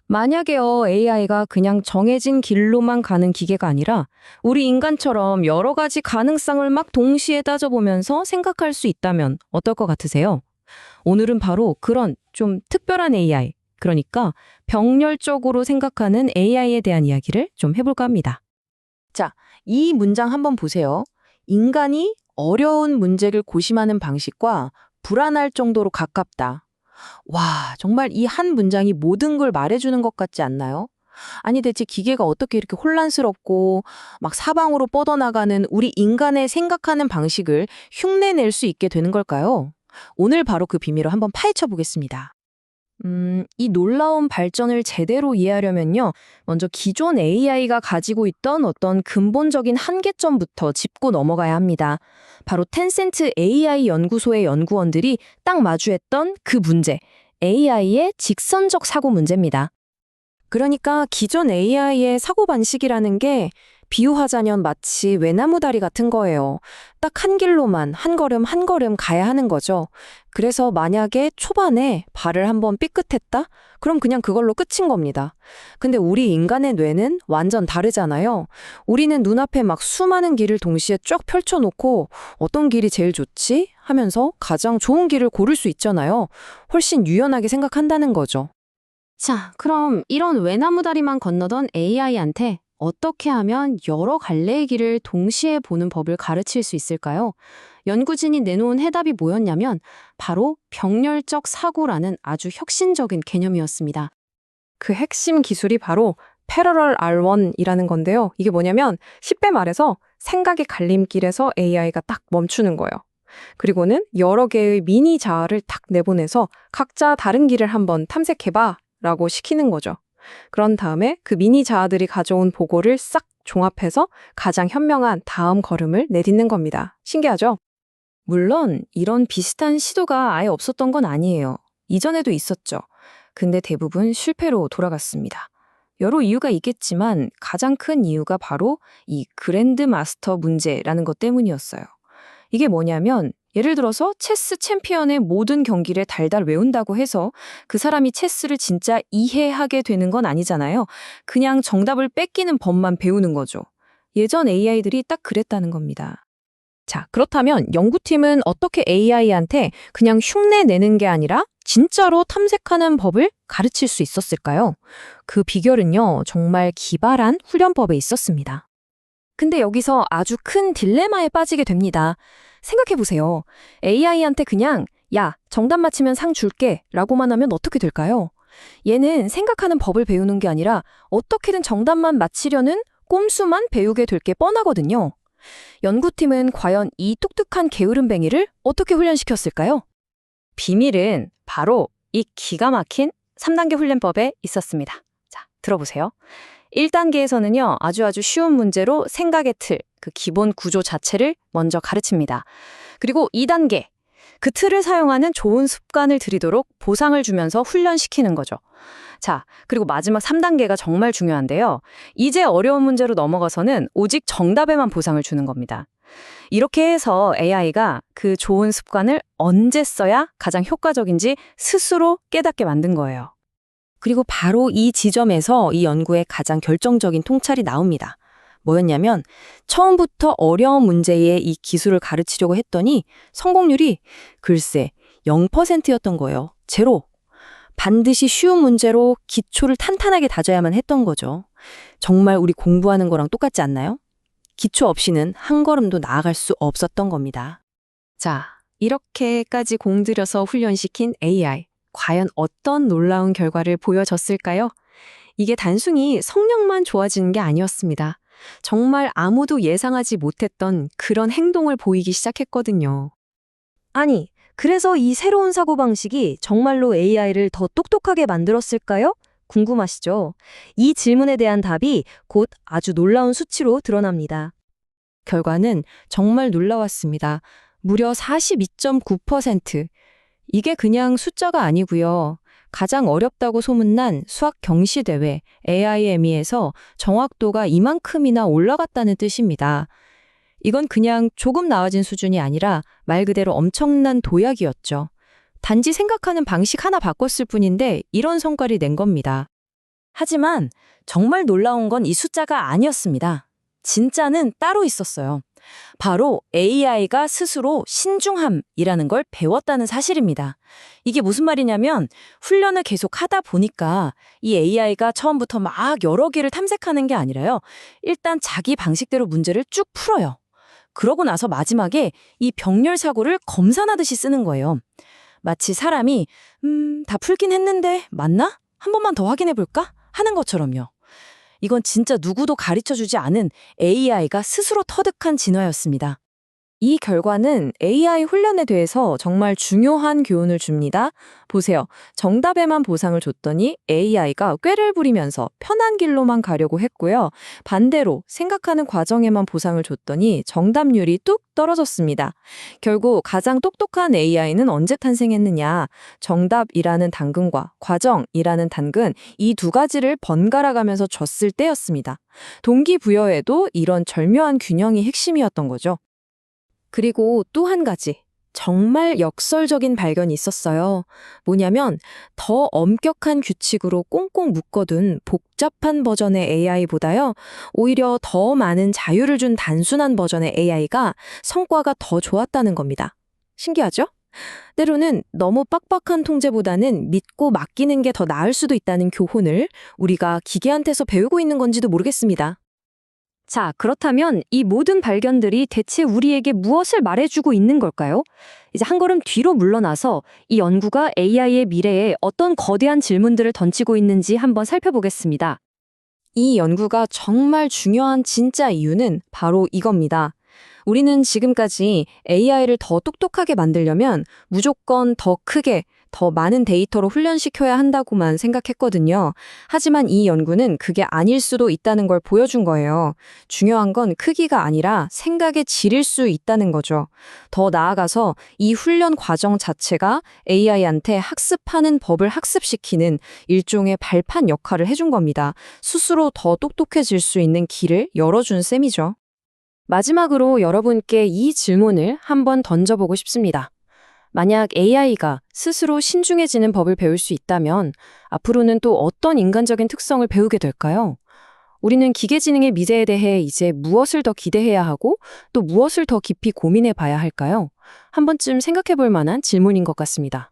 만약에요, AI가 그냥 정해진 길로만 가는 기계가 아니라 우리 인간처럼 여러 가지 가능성을 막 동시에 따져보면서 생각할 수 있다면 어떨 것 같으세요? 오늘은 바로 그런 좀 특별한 AI, 그러니까 병렬적으로 생각하는 AI에 대한 이야기를 좀 해볼까 합니다. 자, 이 문장 한번 보세요. 인간이 어려운 문제를 고심하는 방식과 불안할 정도로 가깝다. 와, 정말 이 한 문장이 모든 걸 말해주는 것 같지 않나요? 아니, 대체 기계가 어떻게 이렇게 혼란스럽고 막 사방으로 뻗어나가는 우리 인간의 생각하는 방식을 흉내낼 수 있게 되는 걸까요? 오늘 바로 그 비밀을 한번 파헤쳐 보겠습니다. 이 놀라운 발전을 제대로 이해하려면요, 먼저 기존 AI가 가지고 있던 어떤 근본적인 한계점부터 짚고 넘어가야 합니다. 바로 텐센트 AI 연구소의 연구원들이 딱 마주했던 그 문제, AI의 직선적 사고 문제입니다. 그러니까 기존 AI의 사고방식이라는 게 비유하자면 마치 외나무다리 같은 거예요. 딱 한 길로만 한 걸음 한 걸음 가야 하는 거죠. 그래서 만약에 초반에 발을 한번 삐끗했다? 그럼 그냥 그걸로 끝인 겁니다. 근데 우리 인간의 뇌는 완전 다르잖아요. 우리는 눈앞에 막 수많은 길을 동시에 쫙 펼쳐놓고 어떤 길이 제일 좋지? 하면서 가장 좋은 길을 고를 수 있잖아요. 훨씬 유연하게 생각한다는 거죠. 자, 그럼 이런 외나무 다리만 건너던 AI한테 어떻게 하면 여러 갈래의 길을 동시에 보는 법을 가르칠 수 있을까요? 연구진이 내놓은 해답이 뭐였냐면 바로 병렬적 사고라는 아주 혁신적인 개념이었습니다. 그 핵심 기술이 바로 패러럴 R1이라는 건데요. 이게 뭐냐면 쉽게 말해서 생각의 갈림길에서 AI가 딱 멈추는 거예요. 그리고는 여러 개의 미니 자아를 딱 내보내서 각자 다른 길을 한번 탐색해봐 라고 시키는 거죠. 그런 다음에 그 미니 자아들이 가져온 보고를 싹 종합해서 가장 현명한 다음 걸음을 내딛는 겁니다. 신기하죠? 물론 이런 비슷한 시도가 아예 없었던 건 아니에요. 이전에도 있었죠. 근데 대부분 실패로 돌아갔습니다. 여러 이유가 있겠지만 가장 큰 이유가 바로 이 그랜드 마스터 문제라는 것 때문이었어요. 이게 뭐냐면 예를 들어서 체스 챔피언의 모든 경기를 달달 외운다고 해서 그 사람이 체스를 진짜 이해하게 되는 건 아니잖아요. 그냥 정답을 뺏기는 법만 배우는 거죠. 예전 AI들이 딱 그랬다는 겁니다. 자, 그렇다면 연구팀은 어떻게 AI한테 그냥 흉내 내는 게 아니라 진짜로 탐색하는 법을 가르칠 수 있었을까요? 그 비결은요, 정말 기발한 훈련법에 있었습니다. 근데 여기서 아주 큰 딜레마에 빠지게 됩니다. 생각해보세요. AI한테 그냥 야, 정답 맞히면 상 줄게 라고만 하면 어떻게 될까요? 얘는 생각하는 법을 배우는 게 아니라 어떻게든 정답만 맞히려는 꼼수만 배우게 될 게 뻔하거든요. 연구팀은 과연 이 똑똑한 게으름뱅이를 어떻게 훈련시켰을까요? 비밀은 바로 이 기가 막힌 3단계 훈련법에 있었습니다. 자, 들어보세요. 1단계에서는요, 아주 쉬운 문제로 생각의 틀, 그 기본 구조 자체를 먼저 가르칩니다. 그리고 2단계, 그 틀을 사용하는 좋은 습관을 들이도록 보상을 주면서 훈련시키는 거죠. 자, 그리고 마지막 3단계가 정말 중요한데요. 이제 어려운 문제로 넘어가서는 오직 정답에만 보상을 주는 겁니다. 이렇게 해서 AI가 그 좋은 습관을 언제 써야 가장 효과적인지 스스로 깨닫게 만든 거예요. 그리고 바로 이 지점에서 이 연구의 가장 결정적인 통찰이 나옵니다. 뭐였냐면 처음부터 어려운 문제에 이 기술을 가르치려고 했더니 성공률이 글쎄 0%였던 거예요. 제로. 반드시 쉬운 문제로 기초를 탄탄하게 다져야만 했던 거죠. 정말 우리 공부하는 거랑 똑같지 않나요? 기초 없이는 한 걸음도 나아갈 수 없었던 겁니다. 자, 이렇게까지 공들여서 훈련시킨 AI. 과연 어떤 놀라운 결과를 보여줬을까요? 이게 단순히 성능만 좋아지는 게 아니었습니다. 정말 아무도 예상하지 못했던 그런 행동을 보이기 시작했거든요. 아니, 그래서 이 새로운 사고방식이 정말로 AI를 더 똑똑하게 만들었을까요? 궁금하시죠? 이 질문에 대한 답이 곧 아주 놀라운 수치로 드러납니다. 결과는 정말 놀라웠습니다. 무려 42.9%. 이게 그냥 숫자가 아니고요. 가장 어렵다고 소문난 수학 경시대회 AIME에서 정확도가 이만큼이나 올라갔다는 뜻입니다. 이건 그냥 조금 나아진 수준이 아니라 말 그대로 엄청난 도약이었죠. 단지 생각하는 방식 하나 바꿨을 뿐인데 이런 성과를 낸 겁니다. 하지만 정말 놀라운 건 이 숫자가 아니었습니다. 진짜는 따로 있었어요. 바로 AI가 스스로 신중함이라는 걸 배웠다는 사실입니다. 이게 무슨 말이냐면 훈련을 계속 하다 보니까 이 AI가 처음부터 막 여러 개를 탐색하는 게 아니라요. 일단 자기 방식대로 문제를 쭉 풀어요. 그러고 나서 마지막에 이 병렬 사고를 검산하듯이 쓰는 거예요. 마치 사람이 다 풀긴 했는데 맞나? 한 번만 더 확인해 볼까? 하는 것처럼요. 이건 진짜 누구도 가르쳐주지 않은 AI가 스스로 터득한 진화였습니다. 이 결과는 AI 훈련에 대해서 정말 중요한 교훈을 줍니다. 보세요. 정답에만 보상을 줬더니 AI가 꾀를 부리면서 편한 길로만 가려고 했고요. 반대로 생각하는 과정에만 보상을 줬더니 정답률이 뚝 떨어졌습니다. 결국 가장 똑똑한 AI는 언제 탄생했느냐? 정답이라는 당근과 과정이라는 당근, 이 두 가지를 번갈아 가면서 줬을 때였습니다. 동기부여에도 이런 절묘한 균형이 핵심이었던 거죠. 그리고 또 한 가지, 정말 역설적인 발견이 있었어요. 뭐냐면 더 엄격한 규칙으로 꽁꽁 묶어둔 복잡한 버전의 AI보다요, 오히려 더 많은 자유를 준 단순한 버전의 AI가 성과가 더 좋았다는 겁니다. 신기하죠? 때로는 너무 빡빡한 통제보다는 믿고 맡기는 게 더 나을 수도 있다는 교훈을 우리가 기계한테서 배우고 있는 건지도 모르겠습니다. 자, 그렇다면 이 모든 발견들이 대체 우리에게 무엇을 말해주고 있는 걸까요? 이제 한 걸음 뒤로 물러나서 이 연구가 AI의 미래에 어떤 거대한 질문들을 던지고 있는지 한번 살펴보겠습니다. 이 연구가 정말 중요한 진짜 이유는 바로 이겁니다. 우리는 지금까지 AI를 더 똑똑하게 만들려면 무조건 더 크게, 더 많은 데이터로 훈련시켜야 한다고만 생각했거든요. 하지만 이 연구는 그게 아닐 수도 있다는 걸 보여준 거예요. 중요한 건 크기가 아니라 생각의 질일 수 있다는 거죠. 더 나아가서 이 훈련 과정 자체가 AI한테 학습하는 법을 학습시키는 일종의 발판 역할을 해준 겁니다. 스스로 더 똑똑해질 수 있는 길을 열어준 셈이죠. 마지막으로 여러분께 이 질문을 한번 던져보고 싶습니다. 만약 AI가 스스로 신중해지는 법을 배울 수 있다면 앞으로는 또 어떤 인간적인 특성을 배우게 될까요? 우리는 기계지능의 미래에 대해 이제 무엇을 더 기대해야 하고 또 무엇을 더 깊이 고민해 봐야 할까요? 한 번쯤 생각해 볼 만한 질문인 것 같습니다.